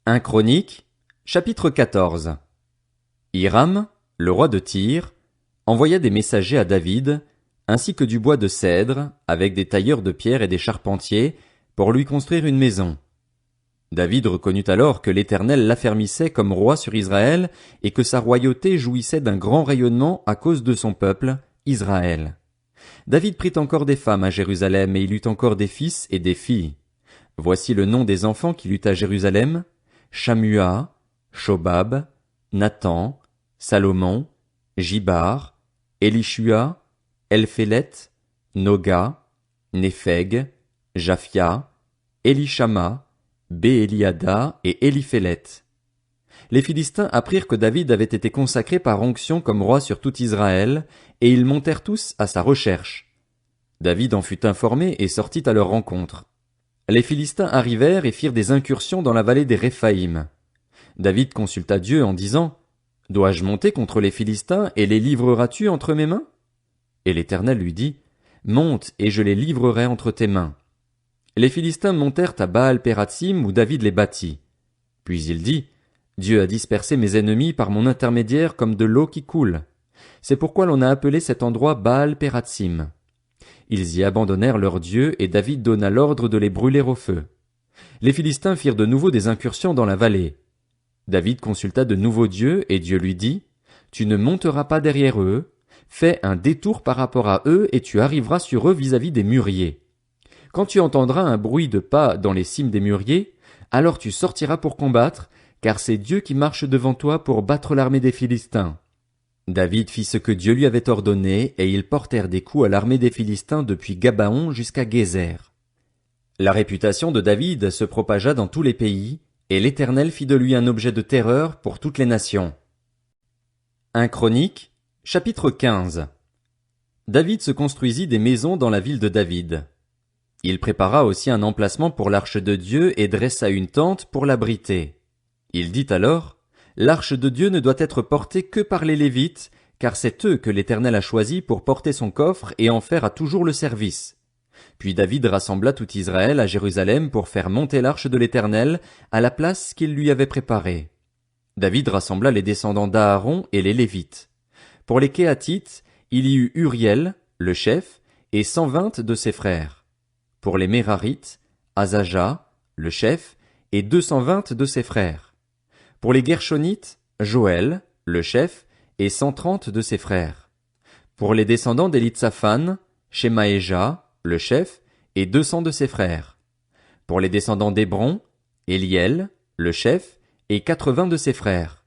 1 Chroniques, chapitre 14. Hiram, le roi de Tyr, envoya des messagers à David, ainsi que du bois de cèdre, avec des tailleurs de pierre et des charpentiers, pour lui construire une maison. David reconnut alors que l'Éternel l'affermissait comme roi sur Israël, et que sa royauté jouissait d'un grand rayonnement à cause de son peuple, Israël. David prit encore des femmes à Jérusalem, et il eut encore des fils et des filles. Voici le nom des enfants qu'il eut à Jérusalem: Shammua, Shobab, Nathan, Salomon, Jibar, Élishua, Elphélet, Noga, Népheg, Japhia, Élishama, Bééliada et Éliphélet. Les Philistins apprirent que David avait été consacré par onction comme roi sur tout Israël, et ils montèrent tous à sa recherche. David en fut informé et sortit à leur rencontre. Les Philistins arrivèrent et firent des incursions dans la vallée des Réphaïm. David consulta Dieu en disant: « Dois-je monter contre les Philistins et les livreras-tu entre mes mains ?» Et l'Éternel lui dit: « Monte et je les livrerai entre tes mains. » Les Philistins montèrent à Baal-Pératsim où David les battit. Puis il dit: « Dieu a dispersé mes ennemis par mon intermédiaire comme de l'eau qui coule. C'est pourquoi l'on a appelé cet endroit Baal-Pératsim. » Ils y abandonnèrent leur Dieu, et David donna l'ordre de les brûler au feu. Les Philistins firent de nouveau des incursions dans la vallée. David consulta de nouveau Dieu, et Dieu lui dit: « Tu ne monteras pas derrière eux, fais un détour par rapport à eux, et tu arriveras sur eux vis-à-vis des mûriers. Quand tu entendras un bruit de pas dans les cimes des mûriers, alors tu sortiras pour combattre, car c'est Dieu qui marche devant toi pour battre l'armée des Philistins. » David fit ce que Dieu lui avait ordonné, et ils portèrent des coups à l'armée des Philistins depuis Gabaon jusqu'à Gézer. La réputation de David se propagea dans tous les pays, et l'Éternel fit de lui un objet de terreur pour toutes les nations. 1 Chroniques, chapitre 15. David se construisit des maisons dans la ville de David. Il prépara aussi un emplacement pour l'arche de Dieu et dressa une tente pour l'abriter. Il dit alors: « L'arche de Dieu ne doit être portée que par les Lévites, car c'est eux que l'Éternel a choisis pour porter son coffre et en faire à toujours le service. » Puis David rassembla tout Israël à Jérusalem pour faire monter l'arche de l'Éternel à la place qu'il lui avait préparée. David rassembla les descendants d'Aaron et les Lévites. Pour les Kéhathites, il y eut Uriel, le chef, et 120 de ses frères. Pour les Mérarites, Azaja, le chef, et 220 de ses frères. Pour les Guershonites, Joël, le chef, et 130 de ses frères. Pour les descendants d'Élitsaphan, Shemaéja, le chef, et 200 de ses frères. Pour les descendants d'Hébron, Éliel, le chef, et 80 de ses frères.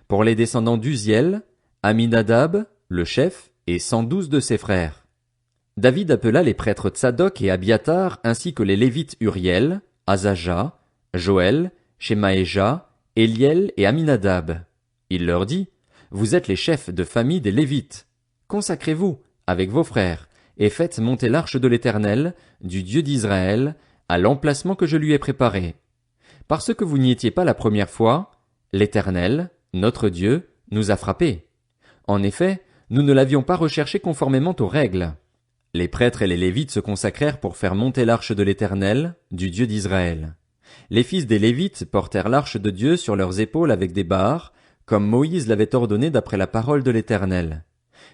Pour les descendants d'Uziel, Aminadab, le chef, et 112 de ses frères. David appela les prêtres Tsadok et Abiatar ainsi que les Lévites Uriel, Azaja, Joël, Shemaéja, Éliel et Aminadab. Il leur dit: « Vous êtes les chefs de famille des Lévites. Consacrez-vous, avec vos frères, et faites monter l'arche de l'Éternel, du Dieu d'Israël, à l'emplacement que je lui ai préparé. Parce que vous n'y étiez pas la première fois, l'Éternel, notre Dieu, nous a frappés. En effet, nous ne l'avions pas recherché conformément aux règles. » Les prêtres et les Lévites se consacrèrent pour faire monter l'arche de l'Éternel, du Dieu d'Israël. Les fils des Lévites portèrent l'arche de Dieu sur leurs épaules avec des barres, comme Moïse l'avait ordonné d'après la parole de l'Éternel.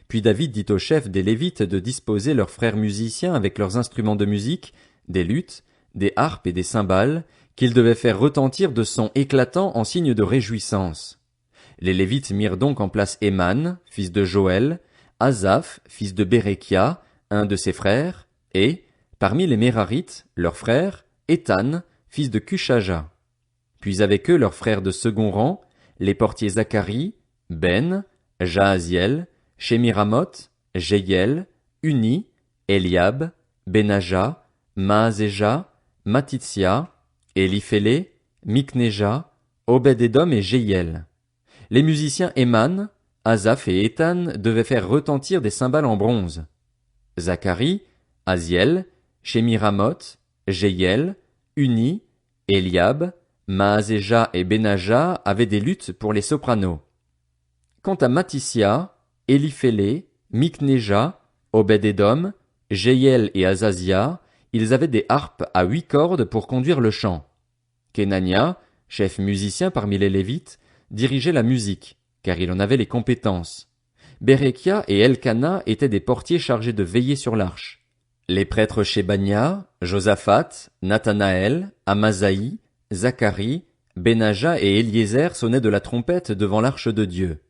Puis David dit aux chefs des Lévites de disposer leurs frères musiciens avec leurs instruments de musique, des luths, des harpes et des cymbales, qu'ils devaient faire retentir de sons éclatants en signe de réjouissance. Les Lévites mirent donc en place Éman, fils de Joël, Asaph, fils de Bérékia, un de ses frères, et, parmi les Mérarites, leurs frères, Éthan, fils de Cushaja. Puis avec eux leurs frères de second rang, les portiers Zacharie, Ben, Jaaziel, Shemiramoth, Jéhiel, Uni, Eliab, Benaja, Maazéja, Matitsia, Éliphélé, Miknéja, Obed-Édom et Jéhiel. Les musiciens Éman, Asaph et Éthan devaient faire retentir des cymbales en bronze. Zacharie, Aziel, Shemiramoth, Jéhiel, Uni, Eliab, Maazéja et Benaja avaient des luths pour les sopranos. Quant à Matissia, Éliphélé, Miknéja, Obed-Édom, Jéhiel et Azazia, ils avaient des harpes à 8 cordes pour conduire le chant. Kenania, chef musicien parmi les Lévites, dirigeait la musique, car il en avait les compétences. Bérékia et Elkana étaient des portiers chargés de veiller sur l'arche. Les prêtres Shébania, Josaphat, Nathanaël, Amasaï, Zacharie, Benaja et Éliézer sonnaient de la trompette devant l'arche de Dieu.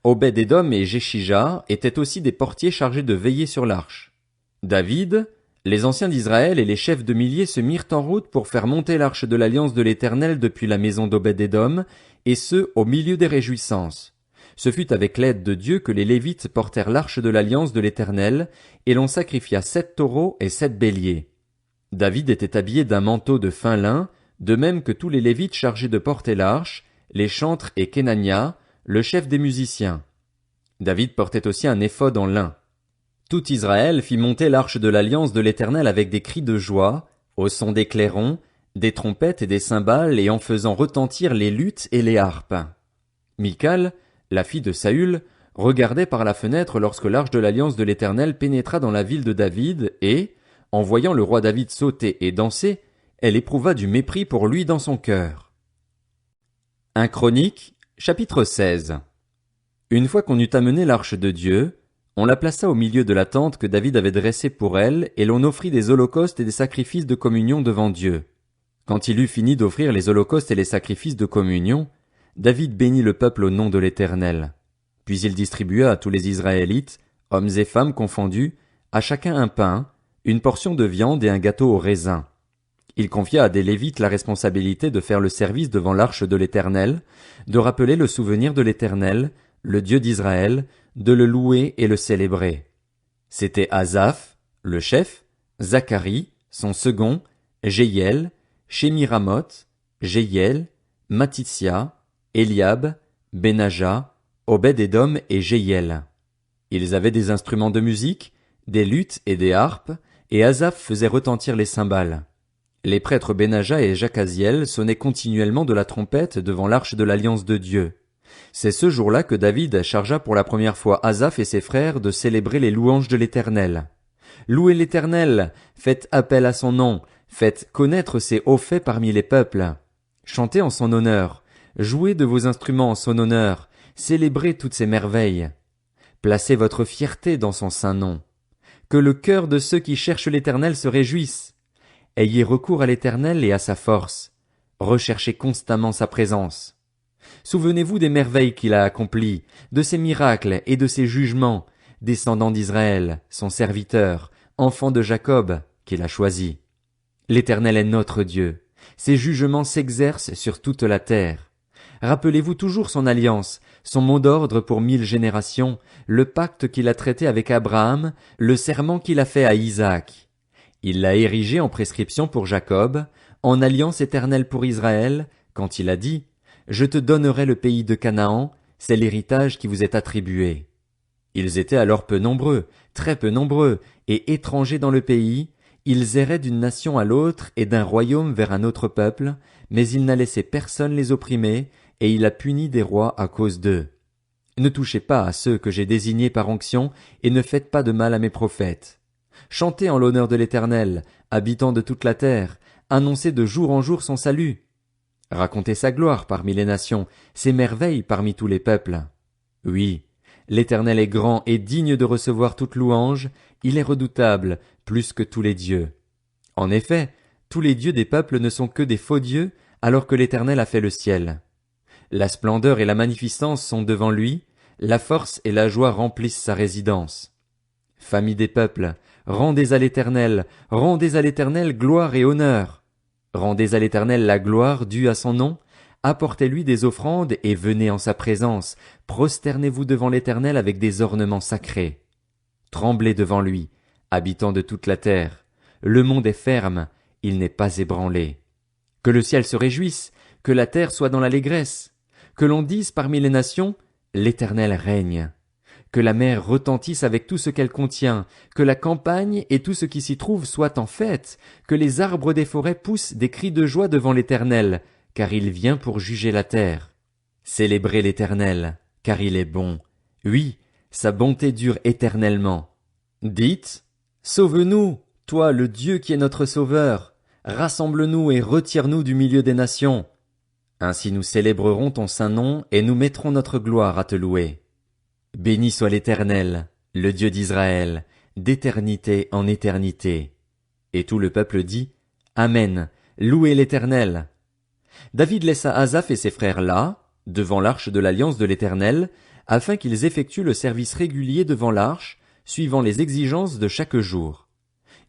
Obed-Édom et Jéshija étaient aussi des portiers chargés de veiller sur l'arche. David, les anciens d'Israël et les chefs de milliers se mirent en route pour faire monter l'arche de l'alliance de l'Éternel depuis la maison d'Obed-Édom, et ce, au milieu des réjouissances. Ce fut avec l'aide de Dieu que les Lévites portèrent l'arche de l'alliance de l'Éternel, et l'on sacrifia 7 taureaux et 7 béliers. David était habillé d'un manteau de fin lin, de même que tous les Lévites chargés de porter l'arche, les chantres et Kenania, le chef des musiciens. David portait aussi un éphod en lin. Tout Israël fit monter l'arche de l'alliance de l'Éternel avec des cris de joie, au son des clairons, des trompettes et des cymbales et en faisant retentir les luths et les harpes. Michal, la fille de Saül, regardait par la fenêtre lorsque l'arche de l'alliance de l'Éternel pénétra dans la ville de David et, en voyant le roi David sauter et danser, elle éprouva du mépris pour lui dans son cœur. 1 Chronique, chapitre 16. Une fois qu'on eut amené l'arche de Dieu, on la plaça au milieu de la tente que David avait dressée pour elle, et l'on offrit des holocaustes et des sacrifices de communion devant Dieu. Quand il eut fini d'offrir les holocaustes et les sacrifices de communion, David bénit le peuple au nom de l'Éternel. Puis il distribua à tous les Israélites, hommes et femmes confondus, à chacun un pain, une portion de viande et un gâteau au raisin. Il confia à des Lévites la responsabilité de faire le service devant l'arche de l'Éternel, de rappeler le souvenir de l'Éternel, le Dieu d'Israël, de le louer et le célébrer. C'étaient Asaph, le chef, Zacharie, son second, Jéhiel, Shémiramoth, Jéhiel, Mattitsia, Eliab, Benaja, Obed-Édom et Jéhiel. Ils avaient des instruments de musique, des luths et des harpes, et Asaph faisait retentir les cymbales. Les prêtres Benaja et Jacaziel sonnaient continuellement de la trompette devant l'arche de l'alliance de Dieu. C'est ce jour-là que David chargea pour la première fois Asaph et ses frères de célébrer les louanges de l'Éternel. Louez l'Éternel, faites appel à son nom, faites connaître ses hauts faits parmi les peuples. Chantez en son honneur, jouez de vos instruments en son honneur, célébrez toutes ses merveilles. Placez votre fierté dans son saint nom. Que le cœur de ceux qui cherchent l'Éternel se réjouisse. Ayez recours à l'Éternel et à sa force. Recherchez constamment sa présence. Souvenez-vous des merveilles qu'il a accomplies, de ses miracles et de ses jugements, descendants d'Israël, son serviteur, enfant de Jacob, qu'il a choisi. L'Éternel est notre Dieu. Ses jugements s'exercent sur toute la terre. Rappelez-vous toujours son alliance, son mot d'ordre pour 1000 générations, le pacte qu'il a traité avec Abraham, le serment qu'il a fait à Isaac. Il l'a érigé en prescription pour Jacob, en alliance éternelle pour Israël, quand il a dit « Je te donnerai le pays de Canaan, c'est l'héritage qui vous est attribué. » Ils étaient alors peu nombreux, très peu nombreux, et étrangers dans le pays, ils erraient d'une nation à l'autre et d'un royaume vers un autre peuple, mais il n'a laissé personne les opprimer, et il a puni des rois à cause d'eux. Ne touchez pas à ceux que j'ai désignés par onction, et ne faites pas de mal à mes prophètes. Chantez en l'honneur de l'Éternel, habitants de toute la terre, annoncez de jour en jour son salut. Racontez sa gloire parmi les nations, ses merveilles parmi tous les peuples. Oui, l'Éternel est grand et digne de recevoir toute louange, il est redoutable, plus que tous les dieux. En effet, tous les dieux des peuples ne sont que des faux dieux, alors que l'Éternel a fait le ciel. La splendeur et la magnificence sont devant lui, la force et la joie remplissent sa résidence. Famille des peuples, rendez à l'Éternel gloire et honneur. Rendez à l'Éternel la gloire due à son nom, apportez-lui des offrandes et venez en sa présence, prosternez-vous devant l'Éternel avec des ornements sacrés. Tremblez devant lui, habitants de toute la terre. Le monde est ferme, il n'est pas ébranlé. Que le ciel se réjouisse, que la terre soit dans l'allégresse. Que l'on dise parmi les nations, l'Éternel règne. Que la mer retentisse avec tout ce qu'elle contient, que la campagne et tout ce qui s'y trouve soient en fête, que les arbres des forêts poussent des cris de joie devant l'Éternel, car il vient pour juger la terre. Célébrez l'Éternel, car il est bon. Oui, sa bonté dure éternellement. Dites, sauve-nous, toi le Dieu qui est notre sauveur. Rassemble-nous et retire-nous du milieu des nations. Ainsi nous célébrerons ton saint nom et nous mettrons notre gloire à te louer. Béni soit l'Éternel, le Dieu d'Israël, d'éternité en éternité. Et tout le peuple dit, Amen, louez l'Éternel. David laissa Asaph et ses frères là, devant l'arche de l'alliance de l'Éternel, afin qu'ils effectuent le service régulier devant l'arche, suivant les exigences de chaque jour.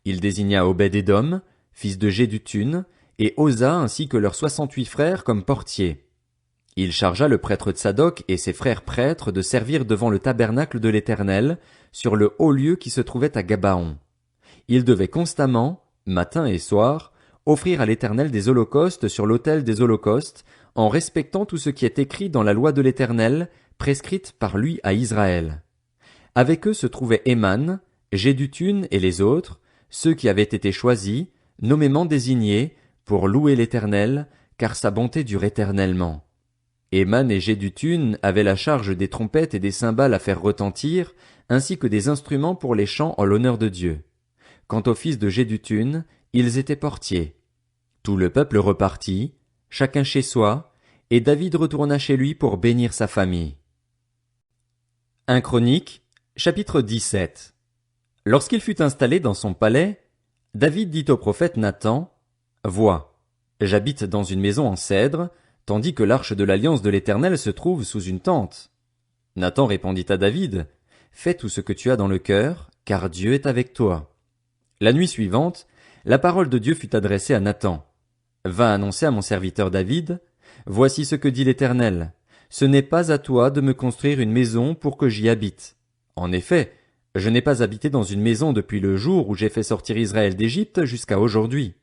Il désigna Obed-Édom, fils de Jéduthun, et Osa ainsi que leurs 68 frères comme portiers. Il chargea le prêtre Tsadok et ses frères prêtres de servir devant le tabernacle de l'Éternel, sur le haut lieu qui se trouvait à Gabaon. Ils devaient constamment, matin et soir, offrir à l'Éternel des holocaustes sur l'autel des holocaustes, en respectant tout ce qui est écrit dans la loi de l'Éternel, prescrite par lui à Israël. Avec eux se trouvaient Éman, Jéduthun et les autres, ceux qui avaient été choisis, nommément désignés, pour louer l'Éternel, car sa bonté dure éternellement. Éman et Jéduthun avaient la charge des trompettes et des cymbales à faire retentir, ainsi que des instruments pour les chants en l'honneur de Dieu. Quant aux fils de Jéduthun, ils étaient portiers. Tout le peuple repartit, chacun chez soi, et David retourna chez lui pour bénir sa famille. 1 Chroniques, chapitre 17. Lorsqu'il fut installé dans son palais, David dit au prophète Nathan, Vois, j'habite dans une maison en cèdre, tandis que l'arche de l'alliance de l'Éternel se trouve sous une tente. Nathan répondit à David, Fais tout ce que tu as dans le cœur, car Dieu est avec toi. La nuit suivante, la parole de Dieu fut adressée à Nathan. Va annoncer à mon serviteur David, Voici ce que dit l'Éternel. Ce n'est pas à toi de me construire une maison pour que j'y habite. En effet, je n'ai pas habité dans une maison depuis le jour où j'ai fait sortir Israël d'Égypte jusqu'à aujourd'hui.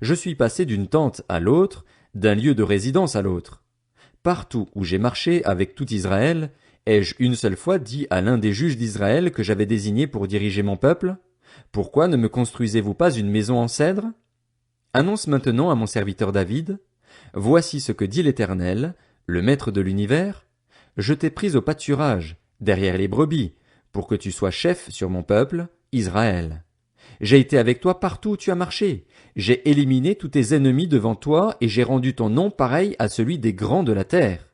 Je suis passé d'une tente à l'autre, d'un lieu de résidence à l'autre. Partout où j'ai marché avec tout Israël, ai-je une seule fois dit à l'un des juges d'Israël que j'avais désigné pour diriger mon peuple, Pourquoi ne me construisez-vous pas une maison en cèdre? Annonce maintenant à mon serviteur David, Voici ce que dit l'Éternel, le Maître de l'univers. Je t'ai pris au pâturage, derrière les brebis, pour que tu sois chef sur mon peuple, Israël. J'ai été avec toi partout où tu as marché. J'ai éliminé tous tes ennemis devant toi et j'ai rendu ton nom pareil à celui des grands de la terre.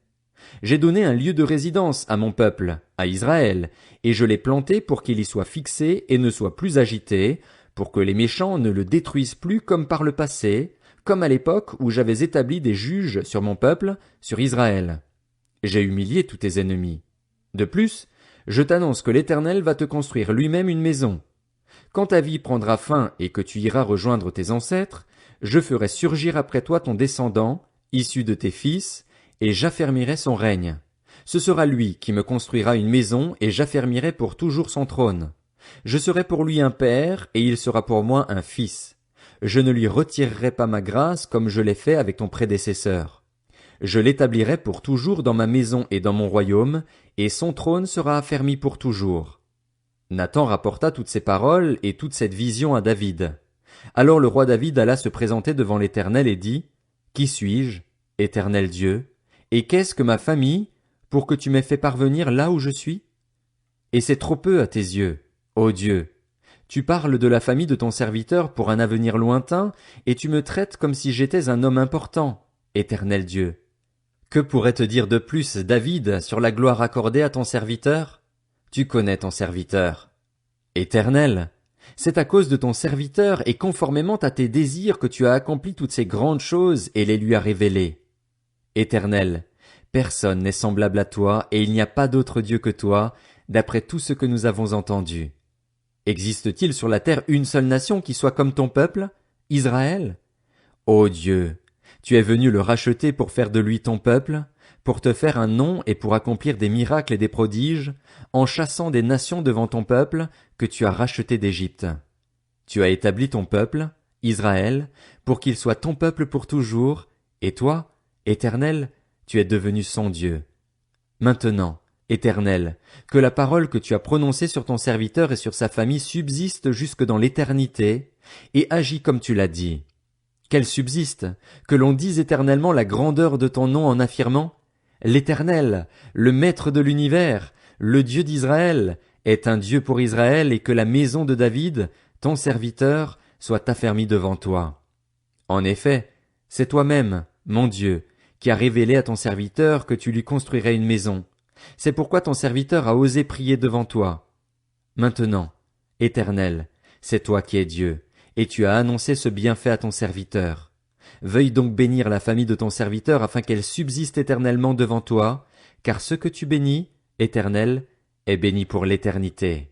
J'ai donné un lieu de résidence à mon peuple, à Israël, et je l'ai planté pour qu'il y soit fixé et ne soit plus agité, pour que les méchants ne le détruisent plus comme par le passé, comme à l'époque où j'avais établi des juges sur mon peuple, sur Israël. J'ai humilié tous tes ennemis. De plus, je t'annonce que l'Éternel va te construire lui-même une maison. Quand ta vie prendra fin et que tu iras rejoindre tes ancêtres, je ferai surgir après toi ton descendant, issu de tes fils, et j'affermirai son règne. Ce sera lui qui me construira une maison et j'affermirai pour toujours son trône. Je serai pour lui un père et il sera pour moi un fils. Je ne lui retirerai pas ma grâce comme je l'ai fait avec ton prédécesseur. Je l'établirai pour toujours dans ma maison et dans mon royaume, et son trône sera affermi pour toujours. Nathan rapporta toutes ces paroles et toute cette vision à David. Alors le roi David alla se présenter devant l'Éternel et dit, Qui suis-je, Éternel Dieu, et qu'est-ce que ma famille, pour que tu m'aies fait parvenir là où je suis? Et c'est trop peu à tes yeux, ô Dieu. Tu parles de la famille de ton serviteur pour un avenir lointain, et tu me traites comme si j'étais un homme important, Éternel Dieu. Que pourrait te dire de plus, David, sur la gloire accordée à ton serviteur? Tu connais ton serviteur. Éternel, c'est à cause de ton serviteur et conformément à tes désirs que tu as accompli toutes ces grandes choses et les lui as révélées. Éternel, personne n'est semblable à toi et il n'y a pas d'autre Dieu que toi, d'après tout ce que nous avons entendu. Existe-t-il sur la terre une seule nation qui soit comme ton peuple, Israël? Ô Dieu, tu es venu le racheter pour faire de lui ton peuple, pour te faire un nom et pour accomplir des miracles et des prodiges, en chassant des nations devant ton peuple que tu as racheté d'Égypte. Tu as établi ton peuple, Israël, pour qu'il soit ton peuple pour toujours, et toi, Éternel, tu es devenu son Dieu. Maintenant, Éternel, que la parole que tu as prononcée sur ton serviteur et sur sa famille subsiste jusque dans l'éternité, et agis comme tu l'as dit. Qu'elle subsiste, que l'on dise éternellement la grandeur de ton nom en affirmant l'Éternel, le Maître de l'univers, le Dieu d'Israël, est un Dieu pour Israël et que la maison de David, ton serviteur, soit affermie devant toi. En effet, c'est toi-même, mon Dieu, qui as révélé à ton serviteur que tu lui construirais une maison. C'est pourquoi ton serviteur a osé prier devant toi. Maintenant, Éternel, c'est toi qui es Dieu, et tu as annoncé ce bienfait à ton serviteur. Veuille donc bénir la famille de ton serviteur afin qu'elle subsiste éternellement devant toi, car ce que tu bénis, Éternel, est béni pour l'éternité.